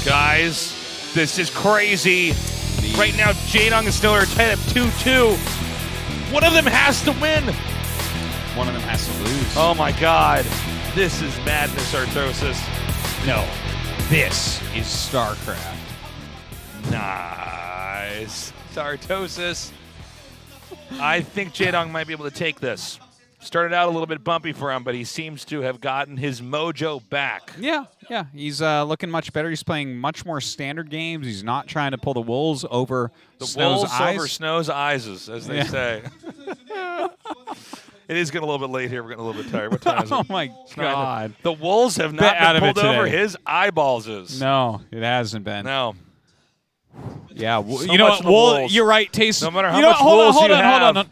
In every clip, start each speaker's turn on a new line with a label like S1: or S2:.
S1: Guys, this is crazy. Right now, Jaedong and Snow are tied up 2-2. One of them has to win.
S2: One of them has to lose.
S1: Oh my God. This is madness, Arthrosis.
S2: No. This is StarCraft.
S1: Nice. Arthrosis. I think Jaedong might be able to take this. Started out a little bit bumpy for him, but he seems to have gotten his mojo back.
S2: Yeah. He's looking much better. He's playing much more standard games. He's not trying to pull the wolves over Snow's eyes.
S1: Over Snow's eyes, as they say. It is getting a little bit late here. We're getting a little bit tired. What time is it?
S2: Oh, my God.
S1: The wolves have not been pulled over his eyeballs.
S2: No, it hasn't been.
S1: No.
S2: Yeah,
S1: So
S2: you know
S1: much
S2: what? Wool.
S1: wolves.
S2: You're right. Taste.
S1: No matter how
S2: you know,
S1: much wolves you have.
S2: Hold on.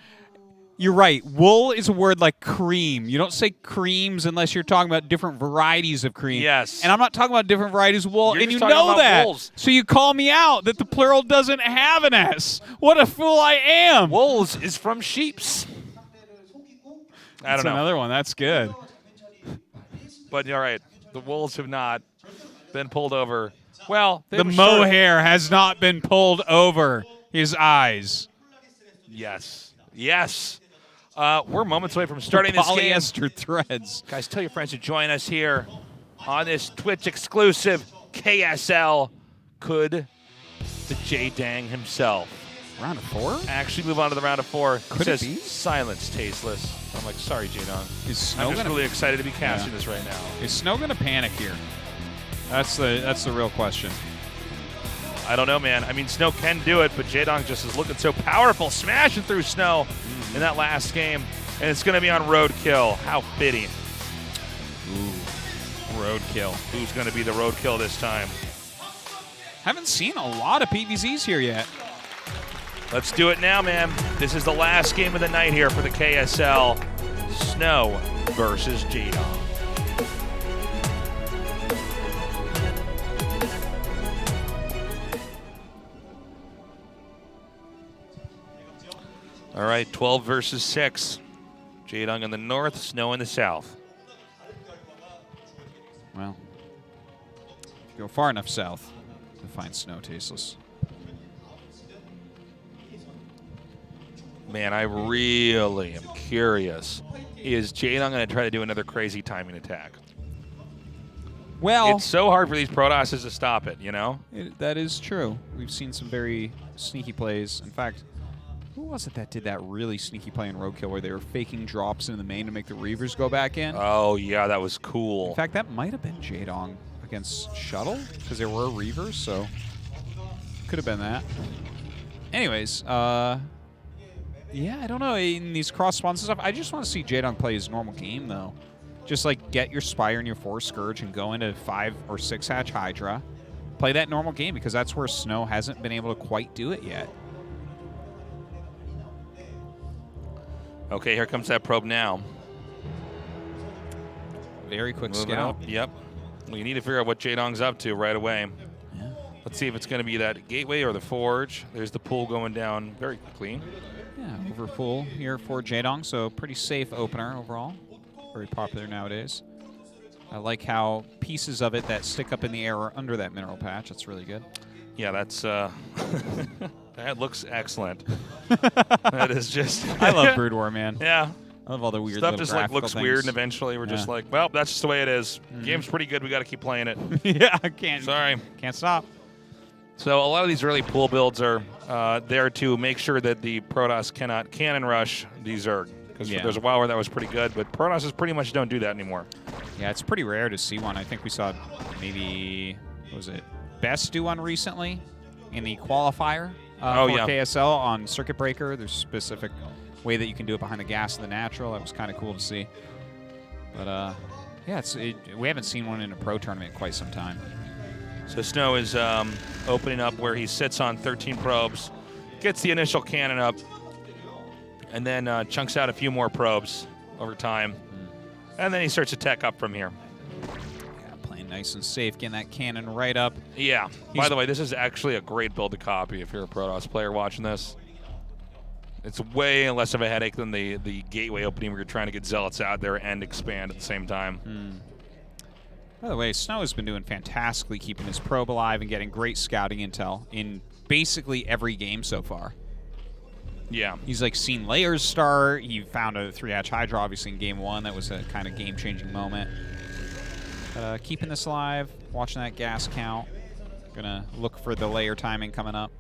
S2: You're right. Wool is a word like cream. You don't say creams unless you're talking about different varieties of cream.
S1: Yes.
S2: And I'm not talking about different varieties of wool,
S1: You're
S2: and
S1: just
S2: you
S1: talking
S2: know
S1: about
S2: that.
S1: wolves.
S2: So you call me out that the plural doesn't have an S. What a fool I am.
S1: Wolves is from sheeps. I don't know.
S2: Another one. That's good.
S1: But you're right. The wolves have not been pulled over. Well,
S2: The mohair has not been pulled over his eyes.
S1: Yes. We're moments away from starting this game.
S2: Polyester threads.
S1: Guys, tell your friends to join us here on this Twitch exclusive KSL. Could the Jaedong himself
S2: Round of 4?
S1: actually move on to the round of 4?
S2: Could
S1: it says
S2: it be?
S1: silence, tasteless. I'm like, sorry, Jaedong.
S2: Is Snow
S1: I'm just
S2: gonna
S1: really excited to be casting this right now.
S2: Is Snow gonna panic here? That's the real question.
S1: I don't know, man. I mean, Snow can do it, but Jaedong just is looking so powerful, smashing through Snow in that last game. And it's going to be on Roadkill. How fitting.
S2: Ooh, Roadkill.
S1: Who's going to be the Roadkill this time?
S2: Haven't seen a lot of PVZs here yet.
S1: Let's do it now, man. This is the last game of the night here for the KSL. Snow versus Jaedong. All right, 12 versus 6. Jaedong in the north, Snow in the south.
S2: Well, go far enough south to find Snow tasteless.
S1: Man, I really am curious. Is Jaedong going to try to do another crazy timing attack?
S2: Well,
S1: It's so hard for these Protosses to stop it, you know?
S2: that is true. We've seen some very sneaky plays. In fact, who was it that did that really sneaky play in Roadkill where they were faking drops into the main to make the Reavers go back in?
S1: Oh, yeah, that was cool.
S2: In fact, that might have been Jaedong against Shuttle because there were Reavers, so could have been that. Anyways, yeah, I don't know. In these cross spawns and stuff, I just want to see Jaedong play his normal game, though. Just like get your Spire and your 4 Scourge and go into 5 or 6 hatch Hydra. Play that normal game because that's where Snow hasn't been able to quite do it yet.
S1: Okay, here comes that probe now.
S2: Very quick
S1: Moving
S2: scout.
S1: up. Yep. Well, you need to figure out what Jaedong's up to right away.
S2: Yeah.
S1: Let's see if it's going to be that gateway or the forge. There's the pool going down very quickly.
S2: Yeah, overfull here for Jaedong, so pretty safe opener overall. Very popular nowadays. I like how pieces of it that stick up in the air are under that mineral patch. That's really good.
S1: Yeah, that's that looks excellent. That is just
S2: I love Brood War, man.
S1: Yeah.
S2: I love all the weird
S1: Stuff
S2: little
S1: just like looks
S2: graphical
S1: weird,
S2: things.
S1: and eventually we're just like, well, that's just the way it is. Game's pretty good. We got to keep playing it.
S2: Yeah, I can't.
S1: Sorry.
S2: Can't stop.
S1: So a lot of these early pool builds are there to make sure that the Protoss cannot cannon rush the Zerg. Because there's a while where that was pretty good, but Protosses pretty much don't do that anymore.
S2: Yeah, it's pretty rare to see one. I think we saw maybe, what was it, Best do one recently in the qualifier for KSL on Circuit Breaker. There's a specific way that you can do it behind the gas and the natural. That was kind of cool to see. But, yeah, we haven't seen one in a pro tournament in quite some time.
S1: So Snow is opening up where he sits on 13 probes, gets the initial cannon up, and then chunks out a few more probes over time. And then he starts to tech up from here.
S2: Yeah, playing nice and safe, getting that cannon right up.
S1: Yeah. By the way, this is actually a great build to copy if you're a Protoss player watching this. It's way less of a headache than the gateway opening where you're trying to get Zealots out there and expand at the same time.
S2: By the way, Snow has been doing fantastically keeping his probe alive and getting great scouting intel in basically every game so far.
S1: Yeah.
S2: He's like seen layers start. He found a 3-hatch Hydra obviously in game 1. That was a kind of game-changing moment. Keeping this alive, watching that gas count. Gonna look for the layer timing coming up.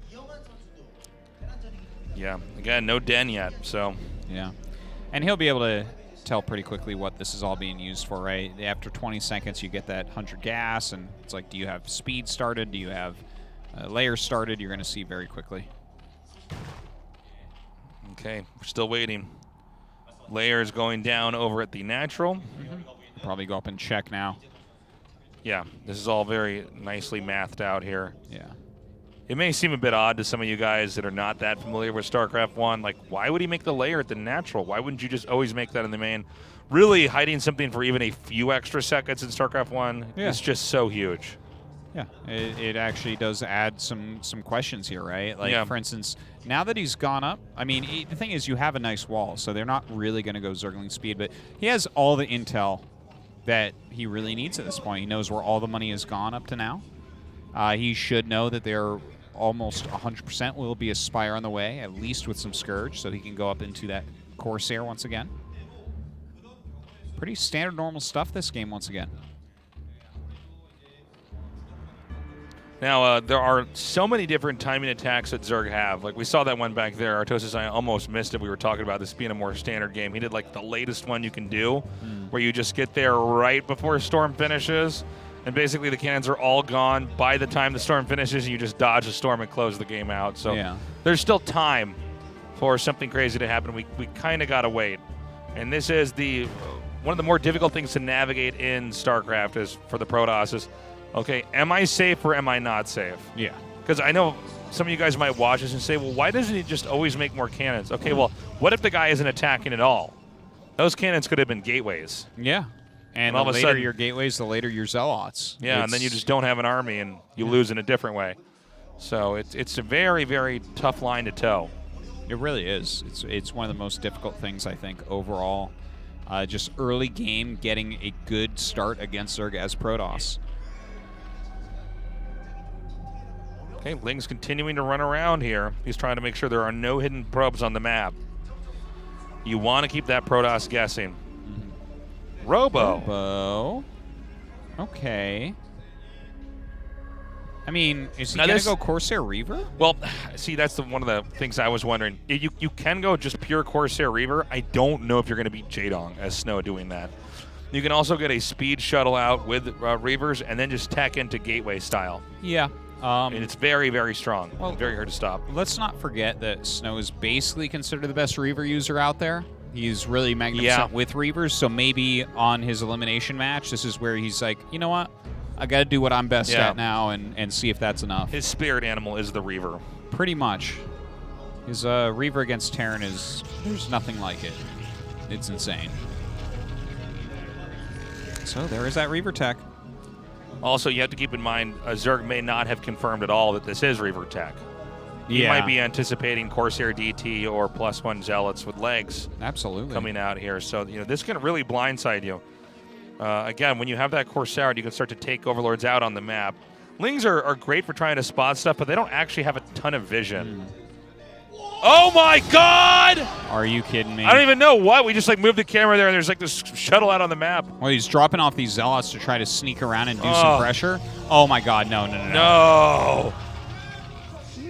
S1: Yeah. Again, no den yet, so.
S2: Yeah. And he'll be able to tell pretty quickly what this is all being used for, right? After 20 seconds, you get that 100 gas, and it's like, do you have speed started? Do you have layers started? You're going to see very quickly.
S1: Okay, we're still waiting. Layers going down over at the natural.
S2: Probably go up and check now.
S1: Yeah, this is all very nicely mathed out here.
S2: Yeah.
S1: It may seem a bit odd to some of you guys that are not that familiar with StarCraft 1. Like, why would he make the layer at the natural? Why wouldn't you just always make that in the main? Really, hiding something for even a few extra seconds in StarCraft 1 is just so huge.
S2: Yeah, it actually does add some questions here, right? Like, for instance, now that he's gone up, I mean, the thing is you have a nice wall, so they're not really going to go Zergling speed, but he has all the intel that he really needs at this point. He knows where all the money has gone up to now. He should know that they're almost 100% will be a Spire on the way, at least with some Scourge, so he can go up into that Corsair once again. Pretty standard normal stuff this game once again.
S1: Now, there are so many different timing attacks that Zerg have. Like, we saw that one back there. Artosis and I almost missed it. We were talking about this being a more standard game. He did, like, the latest one you can do, where you just get there right before Storm finishes, and basically the cannons are all gone by the time the Storm finishes, and you just dodge the Storm and close the game out. So there's still time for something crazy to happen. We kind of got to wait. And this is the one of the more difficult things to navigate in StarCraft is for the Protoss is, okay, am I safe or am I not safe?
S2: Yeah.
S1: Because I know some of you guys might watch this and say, well, why doesn't he just always make more cannons? Okay, well, what if the guy isn't attacking at all? Those cannons could have been gateways.
S2: Yeah. And
S1: all
S2: the
S1: of a
S2: later
S1: sudden,
S2: your gateways, the later your Zealots.
S1: Yeah, and then you just don't have an army and you lose in a different way. So it's a very, very tough line to toe.
S2: It really is. It's one of the most difficult things, I think, overall. Just early game, getting a good start against Zerg as Protoss.
S1: Okay, Ling's continuing to run around here. He's trying to make sure there are no hidden probes on the map. You want to keep that Protoss guessing. Robo.
S2: Okay. I mean, is he going to go Corsair Reaver?
S1: Well, see, that's one of the things I was wondering. You can go just pure Corsair Reaver. I don't know if you're going to beat Jaedong as Snow doing that. You can also get a speed shuttle out with Reavers and then just tack into Gateway style.
S2: Yeah.
S1: And it's very, very strong.
S2: Well,
S1: very hard to stop.
S2: Let's not forget that Snow is basically considered the best Reaver user out there. He's really magnificent with Reavers, so maybe on his elimination match, this is where he's like, you know what? I got to do what I'm best at now and see if that's enough.
S1: His spirit animal is the Reaver.
S2: Pretty much. His Reaver against Terran there's nothing like it. It's insane. So there is that Reaver tech.
S1: Also, you have to keep in mind, Zerg may not have confirmed at all that this is Reaver tech. He might be anticipating Corsair DT or +1 Zealots with legs coming out here. So, this can really blindside you. Again, when you have that Corsair, you can start to take Overlords out on the map. Lings are great for trying to spot stuff, but they don't actually have a ton of vision. Oh, my God!
S2: Are you kidding me?
S1: I don't even know what. We just, moved the camera there, and there's, this shuttle out on the map.
S2: Well, he's dropping off these Zealots to try to sneak around and do some pressure. Oh, my God. No.
S1: No!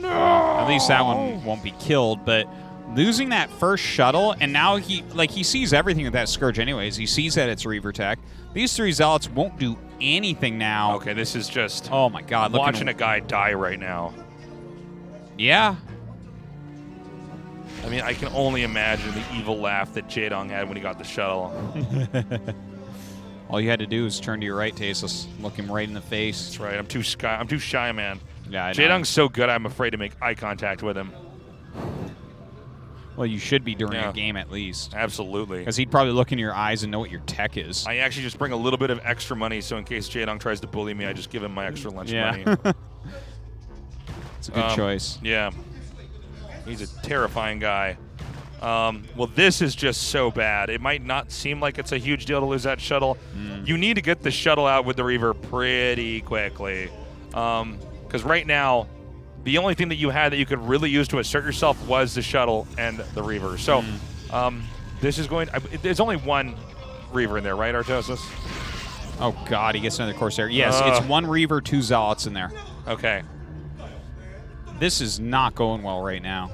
S2: At least that one won't be killed, but losing that first shuttle, and now he sees everything with that Scourge anyways. He sees that it's Reaver tech. These 3 Zealots won't do anything now.
S1: Okay, this is just...
S2: Oh, my God.
S1: Watching a guy die right now.
S2: Yeah.
S1: I mean, I can only imagine the evil laugh that Jaedong had when he got the shuttle.
S2: All you had to do is turn to your right, Tasus. Look him right in the face.
S1: That's right. I'm too shy, man.
S2: Yeah, I know.
S1: Jaedong's so good, I'm afraid to make eye contact with him.
S2: Well, you should be during a game at least.
S1: Absolutely.
S2: Because he'd probably look in your eyes and know what your tech is.
S1: I actually just bring a little bit of extra money, so in case Jaedong tries to bully me, I just give him my extra lunch money.
S2: It's a good choice.
S1: Yeah. He's a terrifying guy. Well, this is just so bad. It might not seem like it's a huge deal to lose that shuttle. You need to get the shuttle out with the Reaver pretty quickly. Because right now, the only thing that you had that you could really use to assert yourself was the shuttle and the Reaver. So this is going – there's only one Reaver in there, right, Artosis?
S2: Oh, God, he gets another Corsair. Yes, it's one Reaver, 2 Zealots in there.
S1: Okay.
S2: This is not going well right now.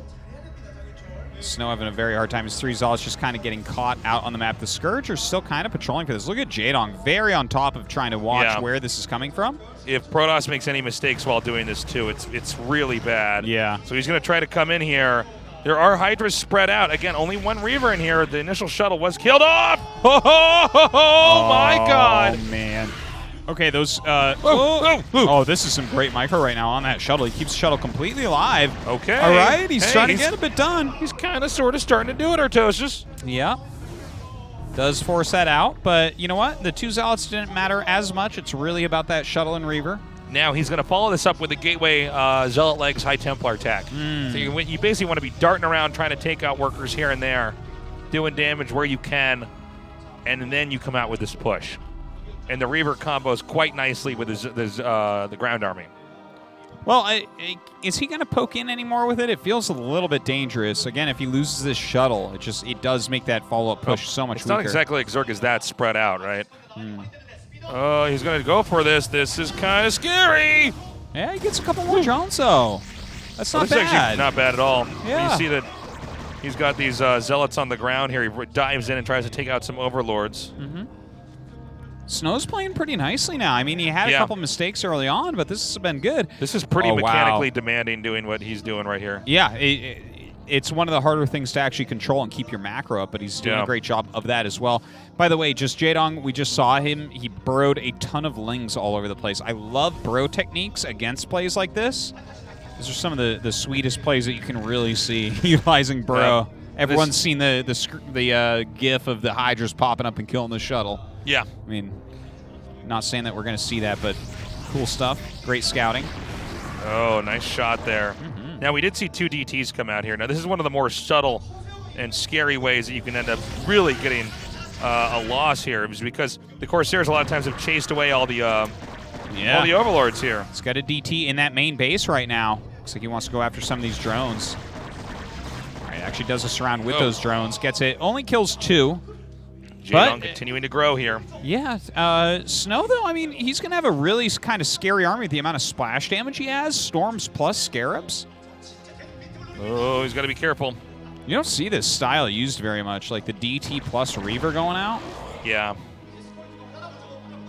S2: Snow having a very hard time. His 3 Zealots just kind of getting caught out on the map. The Scourge are still kind of patrolling for this. Look at Jaedong, very on top of trying to watch where this is coming from.
S1: If Protoss makes any mistakes while doing this, too, it's really bad.
S2: Yeah.
S1: So he's going to try to come in here. There are Hydras spread out. Again, only one Reaver in here. The initial shuttle was killed off. Oh my God.
S2: Oh, man. Okay, those... Oh, this is some great micro right now on that shuttle. He keeps the shuttle completely alive.
S1: Okay.
S2: All right, he's trying to get a bit done.
S1: He's kind of sort of starting to do it, Artosis.
S2: Yeah. Does force that out, but you know what? The 2 Zealots didn't matter as much. It's really about that shuttle and Reaver.
S1: Now he's going to follow this up with a Gateway Zealot Legs High Templar attack. So you basically want to be darting around trying to take out workers here and there, doing damage where you can, and then you come out with this push. And the Reaver combos quite nicely with the ground army.
S2: Well, is he going to poke in anymore with it? It feels a little bit dangerous. Again, if he loses this shuttle, it does make that follow-up push so much weaker.
S1: It's not exactly like Zerg is that spread out, right? Oh, he's going to go for this. This is kind of scary.
S2: Yeah, he gets a couple more drones, though. That's not
S1: This is actually
S2: bad.
S1: not bad at all.
S2: Yeah.
S1: You see that he's got these Zealots on the ground here. He dives in and tries to take out some Overlords.
S2: Snow's playing pretty nicely now. I mean, he had a couple mistakes early on, but this has been good.
S1: This is pretty mechanically demanding doing what he's doing right here.
S2: Yeah, it's one of the harder things to actually control and keep your macro up, but he's doing a great job of that as well. By the way, just Jaedong, we just saw him. He burrowed a ton of lings all over the place. I love burrow techniques against plays like this. These are some of the sweetest plays that you can really see utilizing burrow. Everyone's seen the gif of the Hydras popping up and killing the shuttle.
S1: Yeah.
S2: I mean, not saying that we're going to see that, but cool stuff. Great scouting.
S1: Oh, nice shot there. Now, we did see 2 DTs come out here. Now, this is one of the more subtle and scary ways that you can end up really getting a loss here. It was because the Corsairs a lot of times have chased away all the Overlords here.
S2: He's got a DT in that main base right now. Looks like he wants to go after some of these drones. All right, actually does a surround with those drones. Gets it. Only kills 2.
S1: Jaedong continuing to grow here.
S2: Yeah. Snow, though, I mean, he's going to have a really kind of scary army with the amount of splash damage he has. Storms plus Scarabs.
S1: Oh, he's got to be careful.
S2: You don't see this style used very much, like the DT plus Reaver going out.
S1: Yeah.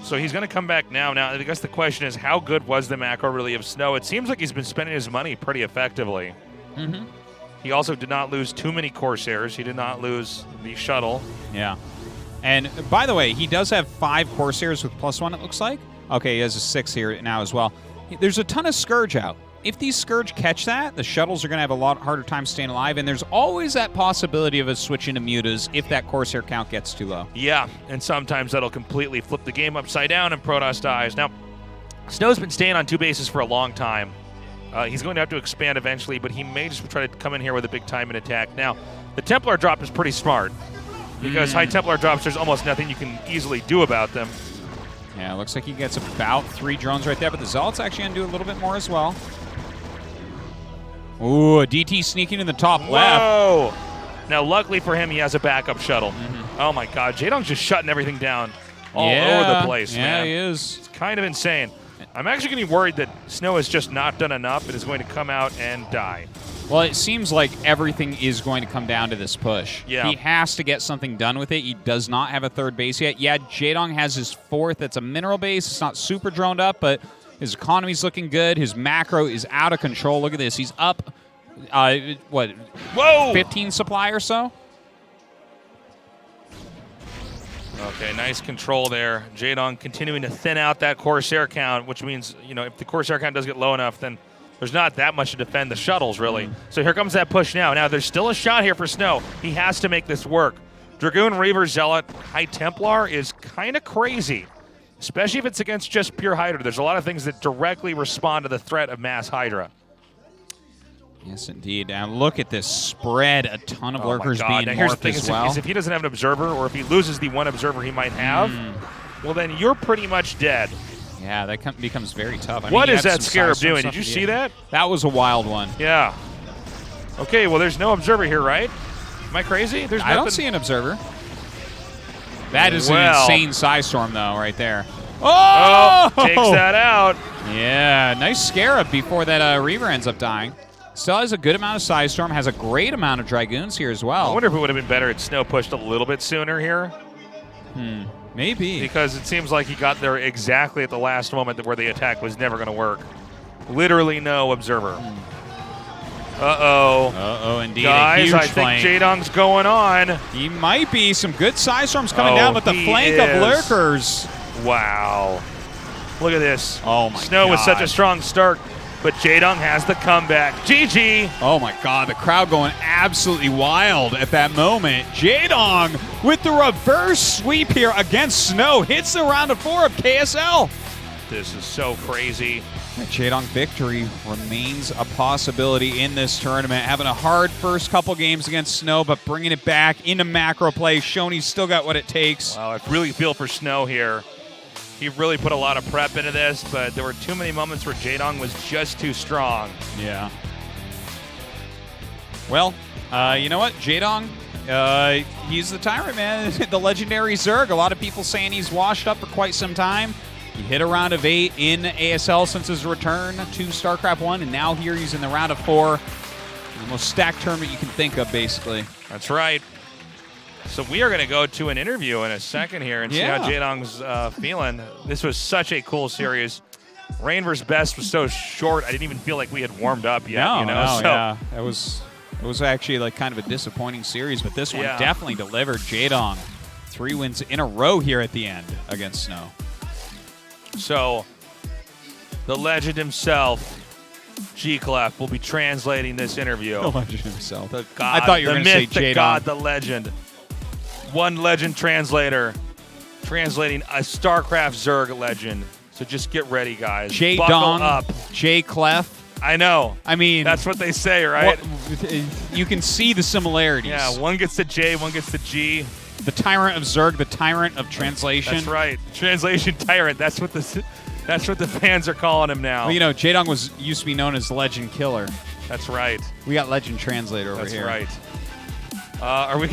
S1: So he's going to come back now. Now, I guess the question is, how good was the macro really of Snow? It seems like he's been spending his money pretty effectively. He also did not lose too many Corsairs. He did not lose the shuttle.
S2: Yeah. And by the way, he does have 5 Corsairs with +1, it looks like. Okay, he has a 6 here now as well. There's a ton of Scourge out. If these Scourge catch that, the shuttles are going to have a lot harder time staying alive, and there's always that possibility of us switching to mutas if that Corsair count gets too low.
S1: Yeah, and sometimes that'll completely flip the game upside down and Protoss dies. Now, Snow's been staying on 2 bases for a long time. He's going to have to expand eventually, but he may just try to come in here with a big time and attack. Now, the Templar drop is pretty smart. Because high Templar drops, there's almost nothing you can easily do about them.
S2: Yeah, looks like he gets about 3 drones right there, but the Zealot's actually going to do a little bit more as well. Ooh, a DT sneaking in the top left.
S1: Whoa! Now, luckily for him, he has a backup shuttle. Oh, my God. Jaedong's just shutting everything down all over the place, man.
S2: Yeah, he is.
S1: It's kind of insane. I'm actually getting worried that Snow has just not done enough and is going to come out and die.
S2: Well, it seems like everything is going to come down to this push.
S1: Yeah.
S2: He has to get something done with it. He does not have a 3rd base yet. Yeah, Jaedong has his 4th. That's a mineral base. It's not super droned up, but his economy's looking good. His macro is out of control. Look at this. He's up, what,
S1: Whoa!
S2: 15 supply or so?
S1: Okay, nice control there. Jaedong continuing to thin out that Corsair count, which means, you know, if the Corsair count does get low enough, then there's not that much to defend the shuttles, really. So here comes that push now. Now, there's still a shot here for Snow. He has to make this work. Dragoon, Reaver, Zealot, High Templar is kind of crazy, especially if it's against just pure Hydra. There's a lot of things that directly respond to the threat of mass Hydra.
S2: Yes, indeed. And look at this spread. A ton of
S1: Oh my
S2: lurkers
S1: God.
S2: being
S1: Now, here's the
S2: morphed
S1: thing:
S2: as well.
S1: is if he doesn't have an observer, or if he loses the one observer he might have, well, then you're pretty much dead.
S2: Yeah, that becomes very tough. I
S1: What
S2: mean, you
S1: is
S2: have
S1: that
S2: some
S1: Scarab
S2: Sidestorm
S1: doing?
S2: stuff
S1: Did you
S2: in the
S1: see
S2: end.
S1: that?
S2: That was a wild one.
S1: Yeah. Okay, well, there's no observer here, right? Am I crazy? There's
S2: I don't
S1: nothing-
S2: see an observer. That is
S1: Well.
S2: an insane Sidestorm, though, right there.
S1: Oh, takes that out.
S2: Yeah, nice Scarab before that Reaver ends up dying. Still has a good amount of Sidestorm, has a great amount of Dragoons here as well.
S1: I wonder if it would have been better if Snow pushed a little bit sooner here.
S2: Maybe.
S1: Because it seems like he got there exactly at the last moment where the attack was never going to work. Literally no observer. Uh-oh.
S2: Uh-oh, indeed.
S1: Guys,
S2: a huge
S1: I think
S2: flank.
S1: Jaedong's going on.
S2: He might be. Some good Sidestorms coming
S1: Oh,
S2: down, but the
S1: he
S2: flank
S1: is.
S2: of Lurkers.
S1: Wow. Look at this.
S2: Oh, my
S1: Snow with such a
S2: God.
S1: strong start, but Jaedong has the comeback. GG.
S2: Oh, my God. The crowd going absolutely wild at that moment. Jaedong with the reverse sweep here against Snow. Hits the round of 4 of KSL.
S1: This is so crazy.
S2: The Jaedong victory remains a possibility in this tournament. Having a hard first couple games against Snow, but bringing it back into macro play, showing he's still got what it takes.
S1: Wow, I really feel for Snow here. He really put a lot of prep into this, but there were too many moments where Jaedong was just too strong.
S2: Yeah. Well, you know what? Jaedong, he's the Tyrant, man. The legendary Zerg. A lot of people saying he's washed up for quite some time. He hit a round of 8 in ASL since his return to StarCraft 1, and now here he's in the round of 4. The most stacked tournament you can think of, basically.
S1: That's right. So we are going to go to an interview in a second here and see how Jaedong's feeling. This was such a cool series. Rain vs. Best was so short, I didn't even feel like we had warmed up yet.
S2: No,
S1: you know?
S2: yeah. It was actually like kind of a disappointing series, but this one definitely delivered. Jaedong, 3 wins in a row here at the end against Snow.
S1: So the legend himself, G-Clef, will be translating this interview.
S2: The legend himself.
S1: The god,
S2: I thought you were
S1: the
S2: going to say
S1: myth, the
S2: Jaedong.
S1: god, the legend. One legend translator translating a StarCraft Zerg legend. So just get ready, guys. Buckle
S2: Jaedong,
S1: up.
S2: J-Clef.
S1: I know.
S2: I mean,
S1: That's what they say, right?
S2: You can see the similarities.
S1: Yeah, one gets the J, one gets the G.
S2: The Tyrant of Zerg, the Tyrant of Translation.
S1: That's right. Translation tyrant. That's what the fans are calling him now.
S2: Well, you know, Jaedong used to be known as Legend Killer.
S1: That's right.
S2: We got Legend Translator over
S1: That's
S2: here.
S1: right. Are we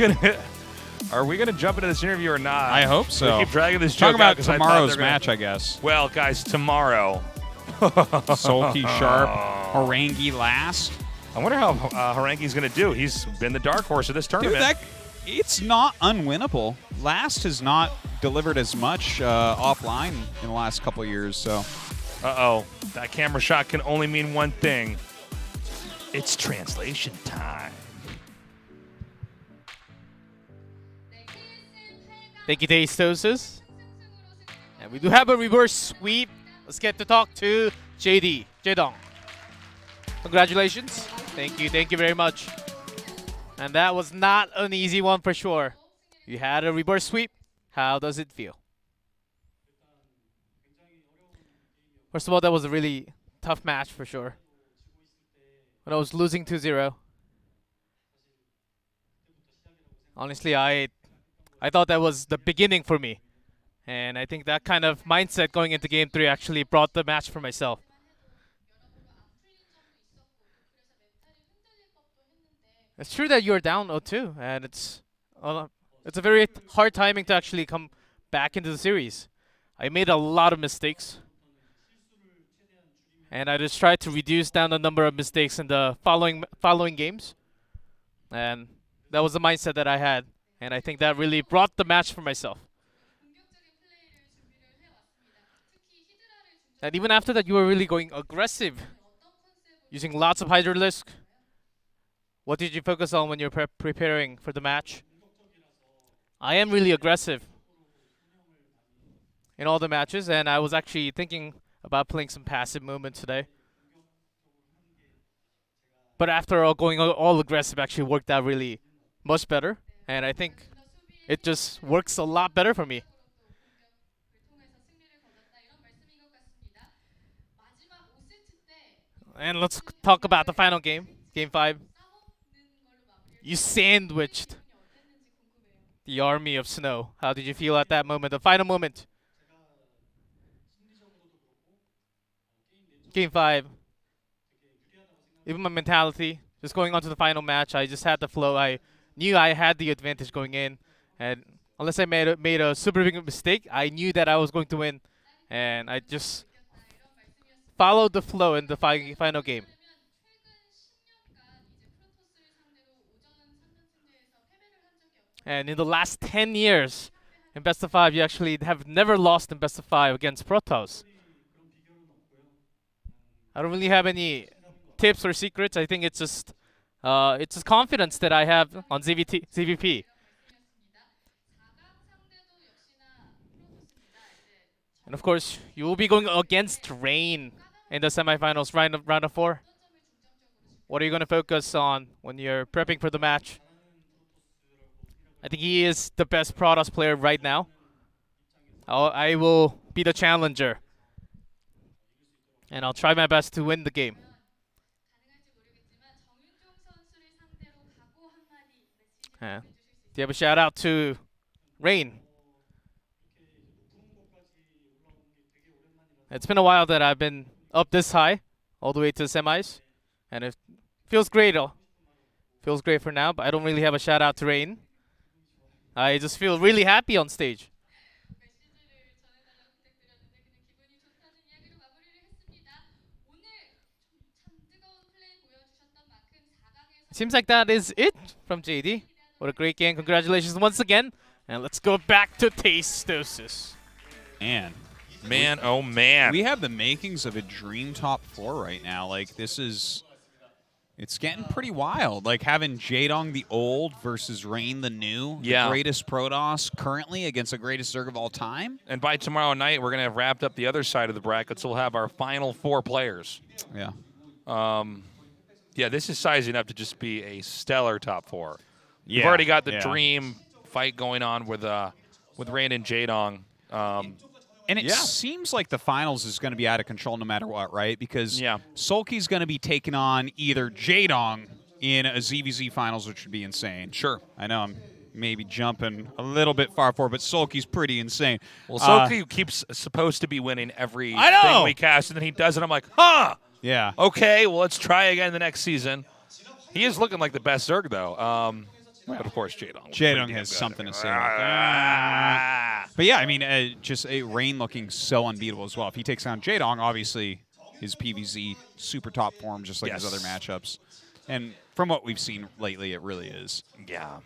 S1: gonna jump into this interview or not?
S2: I hope so.
S1: We keep dragging this joke
S2: Talk about
S1: out 'cause I thought
S2: tomorrow's
S1: they're gonna-
S2: match, I guess.
S1: Well, guys, tomorrow.
S2: Sulky, Sharp, Harangi last.
S1: I wonder how Harangi's going to do. He's been the dark horse of this
S2: Dude,
S1: tournament.
S2: it's not unwinnable. Last has not delivered as much offline in the last couple of years, so.
S1: Uh-oh. That camera shot can only mean one thing. It's translation time.
S3: Thank you, Tastosis. And we do have a reverse sweep. Let's get to talk to Jaedong. Congratulations. Thank you very much. And that was not an easy one for sure. You had a reverse sweep. How does it feel? First of all, that was a really tough match for sure. When I was losing 2-0. Honestly, I thought that was the beginning for me. And I think that kind of mindset going into Game 3 actually brought the match for myself. It's true that you're down 0-2, and it's a very hard timing to actually come back into the series. I made a lot of mistakes. And I just tried to reduce down the number of mistakes in the following games. And that was the mindset that I had. And I think that really brought the match for myself. And even after that, you were really going aggressive. Using lots of Hydralisk. What did you focus on when you're preparing for the match? I am really aggressive in all the matches. And I was actually thinking about playing some passive movement today. But after all, going all aggressive actually worked out really much better. And I think it just works a lot better for me. And let's talk about the final game. Game 5. You sandwiched the army of snow. How did you feel at that moment, the final moment? Game 5. Even my mentality, just going on to the final match, I just had the flow. I knew I had the advantage going in, and unless I made a super big mistake, I knew that I was going to win, and I just followed the flow in the final game. And in the last 10 years, in Best of 5, you actually have never lost in Best of 5 against Protoss. I don't really have any tips or secrets. I think it's just confidence that I have on ZVP. And of course, you will be going against Rain in the semifinals, round of 4. What are you going to focus on when you're prepping for the match? I think he is the best Protoss player right now. I will be the challenger. And I'll try my best to win the game. Do you have a shout out to Rain? It's been a while that I've been up this high, all the way to the semis. And it feels great. Feels great for now, but I don't really have a shout out to Rain. I just feel really happy on stage. Seems like that is it from JD. What a great game. Congratulations once again. And let's go back to Tastosis.
S2: Man,
S1: oh man.
S2: We have the makings of a dream top 4 right now. Like, this is... It's getting pretty wild. Like, having Jaedong the old versus Rain the new.
S1: Yeah.
S2: The greatest Protoss currently against the greatest Zerg of all time.
S1: And by tomorrow night, we're going to have wrapped up the other side of the bracket, so we'll have our final 4 players.
S2: Yeah.
S1: Yeah, this is sizing up to just be a stellar top 4.
S2: Yeah.
S1: We've already got the dream fight going on with Rain and Jaedong.
S2: And it seems like the finals is going to be out of control no matter what, right? Because Sulky's going to be taking on either Jaedong in a ZVZ finals, which would be insane.
S1: Sure.
S2: I know I'm maybe jumping a little bit far forward, but Sulky's pretty insane.
S1: Well, Sulky keeps supposed to be winning every
S2: I know.
S1: thing we cast, and then he does it. I'm like, huh.
S2: Yeah.
S1: Okay, well, let's try again the next season. He is looking like the best Zerg, though. But of course,
S2: Jaedong has something to say about that. But yeah, I mean, just Rain looking so unbeatable as well. If he takes down Jaedong, obviously his PvZ super top form, just like his other matchups. And from what we've seen lately, it really is.
S1: Yeah.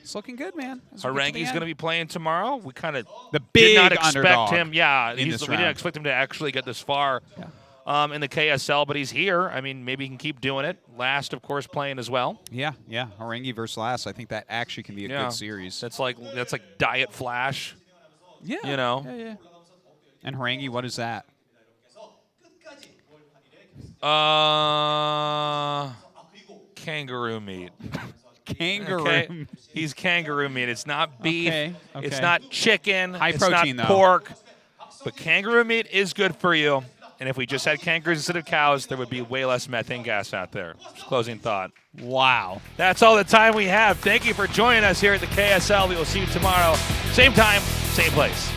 S2: It's looking good, man.
S1: Harangi's going to be playing tomorrow. We kind of
S2: the big
S1: did not expect
S2: underdog
S1: him. Yeah,
S2: we
S1: didn't expect him to actually get this far.
S2: Yeah.
S1: In the KSL, but he's here. I mean, maybe he can keep doing it. Last, of course, playing as well.
S2: Yeah. Harangi versus Last. I think that actually can be a good series.
S1: That's like Diet Flash.
S2: Yeah.
S1: You know.
S2: Yeah. And Harangi, what is that?
S1: Kangaroo meat.
S2: Kangaroo.
S1: Okay? He's kangaroo meat. It's not beef.
S2: Okay.
S1: It's not chicken.
S2: High
S1: it's
S2: protein,
S1: not
S2: though.
S1: pork. But kangaroo meat is good for you. And if we just had kangaroos instead of cows, there would be way less methane gas out there. Just closing thought.
S2: Wow.
S1: That's all the time we have. Thank you for joining us here at the KSL. We will see you tomorrow. Same time, same place.